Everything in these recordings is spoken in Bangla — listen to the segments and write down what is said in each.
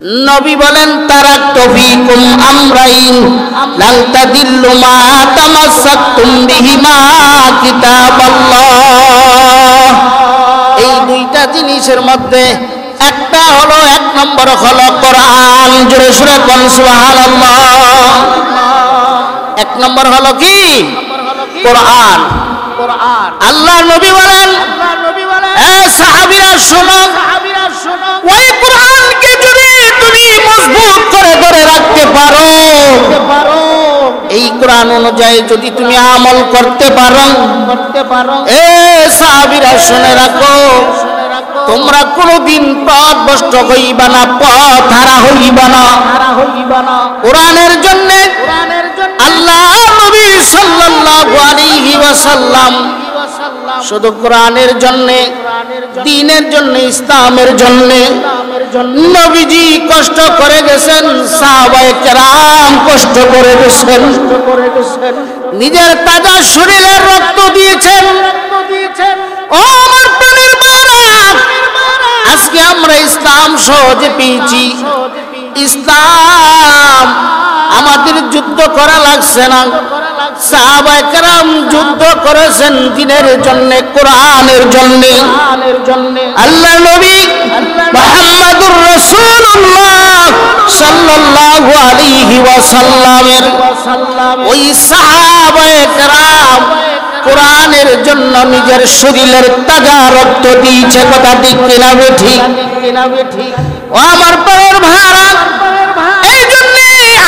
নবী বলেন তারাকতু ফীকুম আমরাইন লান তাদিল্লু মা তামাসসাকতুম বিহিমা কিতাবাল্লাহ। এই দুইটা জিনিসের মধ্যে একটা হলো, এক নম্বর হলো কোরআন। জোরে সুরে কোন সুবহানাল্লাহ। এক নম্বর হলো কি? কোরআন। আল্লাহ নবী বলেন, এ সাহাবীরা শোনো, ওই কোরআনকে যদি তুমি মজবুত করে ধরে রাখতে পারো, এই কোরআন অনুযায়ী যদি তুমি আমল করতে পারো, এ সাহাবীরা শুনে রাখো, তোমরা কোনদিন পথভ্রষ্ট হইবা না, পথ হারা হইবা না। কোরআনের জন্য আল্লাহ নবী সাল্লাল্লাহু আলাইহি ওয়াসাল্লাম শুধু কোরআনের জন্য, দ্বীনের জন্য, ইসলামের জন্য নবীজি কষ্ট করে গেছেন, সাহাবায়ে কেরাম কষ্ট করে গেছেন, নিজের তাজা শরীরের রক্ত দিয়েছেন। ও আমার প্রাণের ভাইরা, আজকে আমরা ইসলাম সহজে পেয়েছি। ইসলাম আমাদের যুদ্ধ করা লাগছে না। সাহাবায়ে কেরাম যুদ্ধ করেছেন দ্বীনের জন্য, কোরআনের জন্য। আল্লাহ নবী মুহাম্মদুর রাসূলুল্লাহ সাল্লাল্লাহু আলাইহি ওয়াসাল্লামের ওই সাহাবায়ে কেরাম কোরআনের জন্য নিজের শরীরের তাজা রক্ত দিয়েছে। কথা ঠিক কিনা বেঠিক? ও আমার প্রাণের ভাইরা, এই জন্য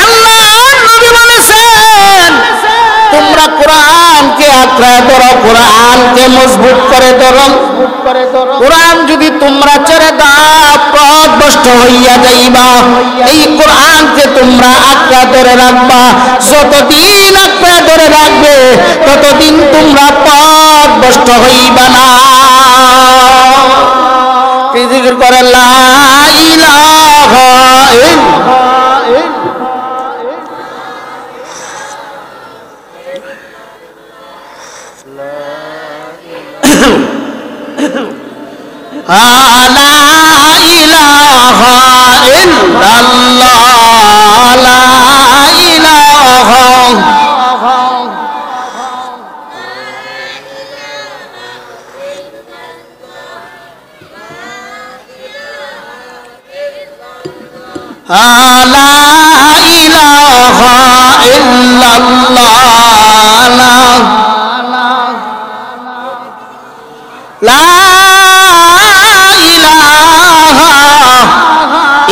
আল্লাহ নবী বলেছেন, তোমরা কোরআনকে আঁকড়ে ধরো, কোরআনকে মজবুত করে ধরো। কোরআন যদি তোমরা ছেড়ে দাও, পথভ্রষ্ট হইয়া যাইবা। এই কোরআনকে তোমরা আঁকড়ে ধরে রাখবা। যতদিন আঁকড়ে ধরে রাখবে, ততদিন তোমরা পথভ্রষ্ট হইবা না। কি জিকির করে? লা ইলাহা ইল্লাল্লাহ। লা ইলাহা ইল্লাল্লাহ, লা ইলাহা। লা ইলাহা ইল্লাল্লাহ, লা ইলাহা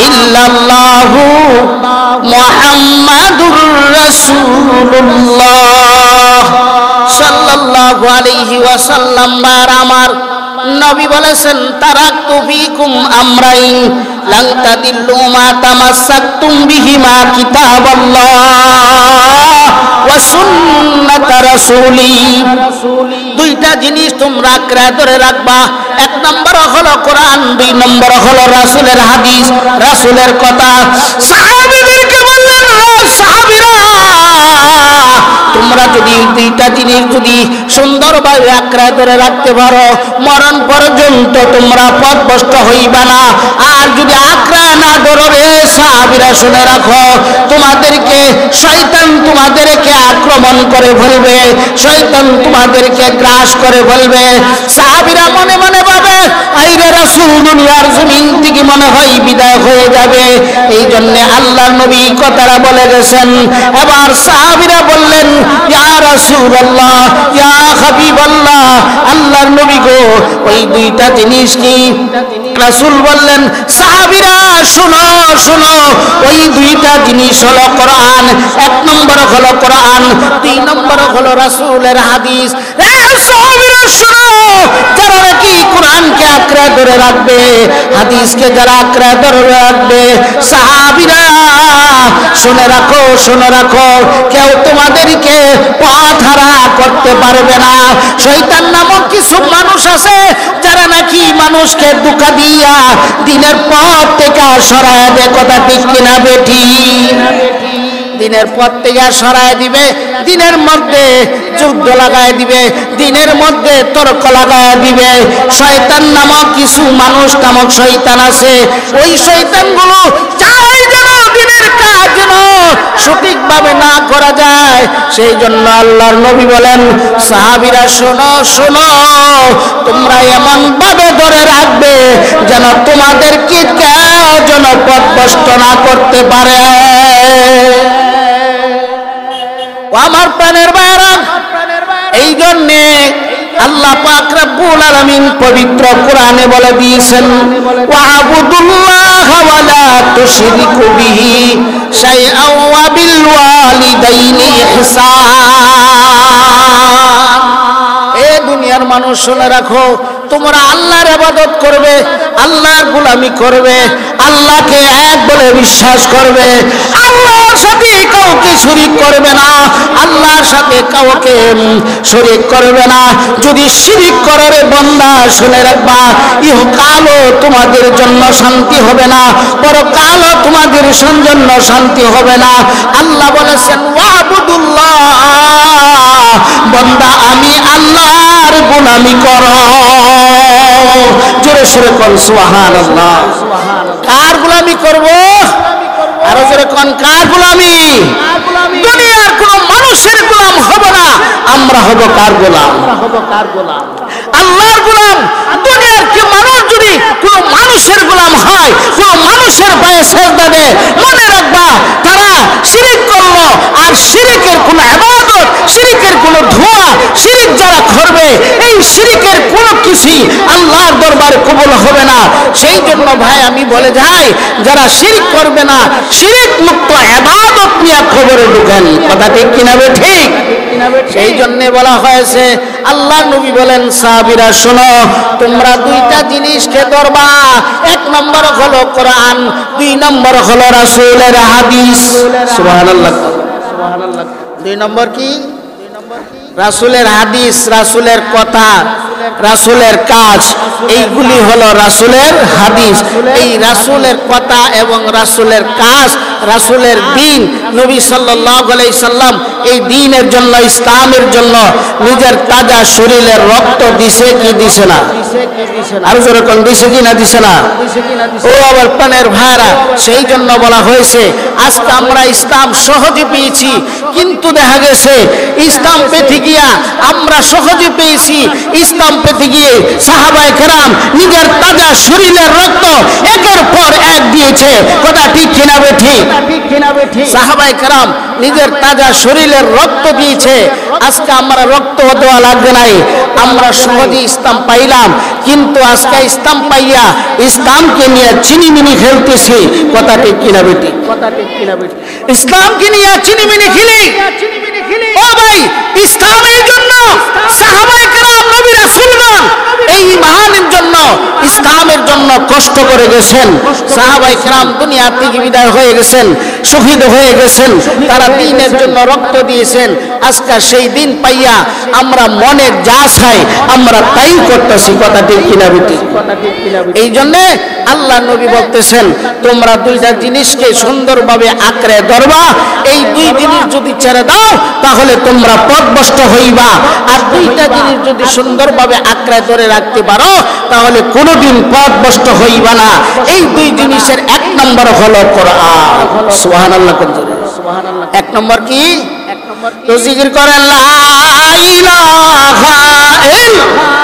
ইল্লাল্লাহু মুহাম্মাদুর রাসূলুল্লাহ সাল্লাল্লাহু আলাইহি ওয়াসাল্লাম। আমার নবী বলেছেন, তারাকতু ফীকুম আমরাইন লান তাদিল্লু মা তামাসসাকতুম বিহিমা কিতাবাল্লাহ ওয়া সুন্নাত রাসূলি। দুইটা জিনিস তোমরা আঁকড়ে ধরে রাখবা। এক নম্বর হলো কোরআন, দুই নম্বর হলো রাসূলের হাদিস, রাসূলের কথা। সাহাবীদেরকে বললেন, সাহাবীরা তোমরা যদি দুইটা জিনিস যদি সুন্দরভাবে আঁকড়ে ধরে রাখতে পারো, মরণ পর্যন্ত তোমরা পথভ্রষ্ট হইবা না। আর যদি আঁকড়ে না ধরো, রে সাহাবীরা শুনে রাখো, তোমাদেরকে শয়তান তোমাদেরকে আক্রমণ করে ফেলবে, শয়তান তোমাদেরকে গ্রাস করে ফেলবে। সাহাবীরা মনে মনে ভাবে, আইরে রাসূল দুনিয়ার জমিন থেকে মনে হয় বিদায় হয়ে যাবে। এই জন্য আল্লাহর নবী কথাটা বলে গেছেন। এবার সাহাবীরা বললেন, ইয়া রাসূলুল্লাহ, ইয়া হাবিবাল্লাহ, আল্লাহর নবী গো, ওই দুইটা জিনিস কি? রাসূল বললেন, সাহাবীরা শোনো শোনো, ওই দুইটা জিনিস হলো কোরআন। এক নম্বর হলো কোরআন, দুই নম্বর হলো রাসূলের হাদিস। সাহাবীরা শোনো, যারা নাকি কোরআনকে আঁকড়ে ধরে রাখবে, হাদিসকে যারা আঁকড়ে ধরে রাখবে, সাহাবীরা শুনে রাখো, শুনে রাখো, কেউ তোমাদেরকে পথ হারা করতে পারবে না। শয়তান নামক কিছু মানুষ আছে, যারা নাকি মানুষকে ধোঁকা দিয়া দ্বীনের পথ থেকে সরায় দেয়। কথা ঠিক কিনা বেঠিক? দিনের পথ থেকে সরায় দিবে, দিনের মধ্যে যুদ্ধ লাগায় দিবে, দিনের মধ্যে তর্ক লাগায় দিবে। শয়তান নামক কিছু মানুষ নামক শয়তান আছে, ওই শয়তানগুলো চায় যেন দিনের কাজ যেন সঠিকভাবে না করা যায়। সেই জন্য আল্লাহর নবী বলেন, সাহাবীরা শোনো শোনো, তোমরা এমন ভাবে ধরে রাখবে যেন তোমাদেরকে কেউ যেন পথভ্রষ্ট না করতে পারে। আমার প্রাণের ভাইরা, এই জন্যে আল্লাহ পাক রব্বুল আলামিন পবিত্র কোরআনে বলে দিয়েছেন, ওয়া'বুদুল্লাহ ওয়া লা তুশরিকু বিহি শাইআন ওয়া বিল ওয়ালিদাইনি ইহসান। এ দুনিয়ার মানুষ শুনে রাখো, তোমরা আল্লাহর ইবাদত করবে, আল্লাহর গোলামি করবে, আল্লাহকে এক বলে বিশ্বাস করবে, আল্লাহর সাথে কাউকে শরীক করবে না, আল্লাহর সাথে কাউকে শরীক করবে না। যদি শিরিক করে বান্দা শুনে রাখবা, ইহকালও তোমাদের জন্য শান্তি হবে না, পরকালও তোমাদের জন্য শান্তি হবে না। আল্লাহ বলেছেন, ওয়া'বুদুল্লাহ, বান্দা আমি আল্লাহর গোলামি করো। জোরে সরে কোন সুবহানাল্লাহ। কার গোলামি করব? আরো জোরে কোন, কার গোলামি? দুনিয়ার কোন মানুষের গোলাম হব না, আমরা হব কার গোলাম? আল্লাহর গোলাম। দুনিয়ার কি মানুষ যদি কোন মানুষের গোলাম হয়, কোন মানুষের পায়ে সেজদা দেয়, মনে রাখবা তারা শিরিক করলো। আর শিরিকের কোন ইবাদত, শিরিকের কোন ধোয়া, শিরিক যারা করবে, এই শিরিকের কোন কিছুই আল্লাহর দরবারে কবুল হবে না। সেই জন্য ভাই আমি বলে যাই, যারা শিরিক করবে না, শিরিক মুক্ত ইবাদত নিয়ে খবরে ঢুকেন। কথা ঠিক কিনা? ঠিক। সেই জন্য বলা হয়েছে, আল্লাহ নবী বলেন, সাহাবীরা শোনো, তোমরা দুইটা জিনিসকে ধরবা। এক নম্বর হলো কোরআন, দুই নম্বর হলো রাসূলের হাদিস। সুবহানাল্লাহ, সুবহানাল্লাহ। দুই নম্বর কি? রাসূলের হাদিস, রাসূলের কথা, রাসূলের কাজ, এইগুলি হলো রাসূলের হাদিস। এই রাসূলের কথা এবং রাসূলের কাজ, রাসূলের দ্বীন, নবী সাল্লাল্লাহু আলাইহি সাল্লাম এই দ্বীনের জন্য, ইসলামের জন্য নিজের তাজা শরীরের রক্ত দিছে কি দিছে না? আর যেরকম দিছে কি না? দিছে না? ও আমার প্রাণের ভাইরা, সেই জন্য বলা হয়েছে আজকে আমরা ইসলাম সহজে পেয়েছি, কিন্তু দেখা গেছে ইসলাম পেতে গিয়া আমরা সহজে পেয়েছি, ইসলাম পেতে গিয়ে সাহাবায়ে কেরাম নিজের তাজা শরীরের রক্ত একের পর এক দিয়েছে। কথা ঠিক কিনা? ঠিক। সাহাবায়ে কেরাম নিজের তাজা শরীরের রক্ত দিয়েছে। আজকে আমরা রক্ত দেওয়া লাগবে নাই, আমরা সহজে ইসলাম পাইলাম, কিন্তু আজকে ইসলাম পাইয়া ইসলামকে নিয়ে চিনিমিনি খেলতেছি। কথা ঠিক কিনা? ঠিক। ইসলামকে নিয়ে চিনিমিনি খেলি। ও ভাই, ইসলামের জন্য সাহাবায়ে কেরাম, নবী রাসূলগণ এই মহানের জন্য, ইসলামের জন্য কষ্ট করে গেছেন। সাহাবায়ে কেরাম দুনিয়া থেকে বিদায় হয়ে গেছেন, শহীদ হয়ে গেছেন, তারা দ্বীনের জন্য রক্ত দিয়েছেন। আজকে সেই দিন পাইয়া আমরা মনে যা চাই আমরা তাই করতেছি। কথা ঠিক কিনা? এই জন্য আল্লাহ নবী বলতেছেন, তোমরা দুইটা জিনিসকে সুন্দরভাবে আঁকড়ে ধরবা। এই দুই জিনিস যদি ছেড়ে দাও তাহলে তোমরা পথভ্রষ্ট হইবা। আর দুইটা জিনিস যদি সুন্দরভাবে আঁকড়ে ধরে রাখতে পারো তাহলে কোনোদিন পথভ্রষ্ট হইবা না। এই দুই জিনিসের এক নম্বর হলো কোরআন। সুবহানাল্লাহ। এক নম্বর কি? তো জিকির করেন, লা ইলাহা ইল্লাল্লাহ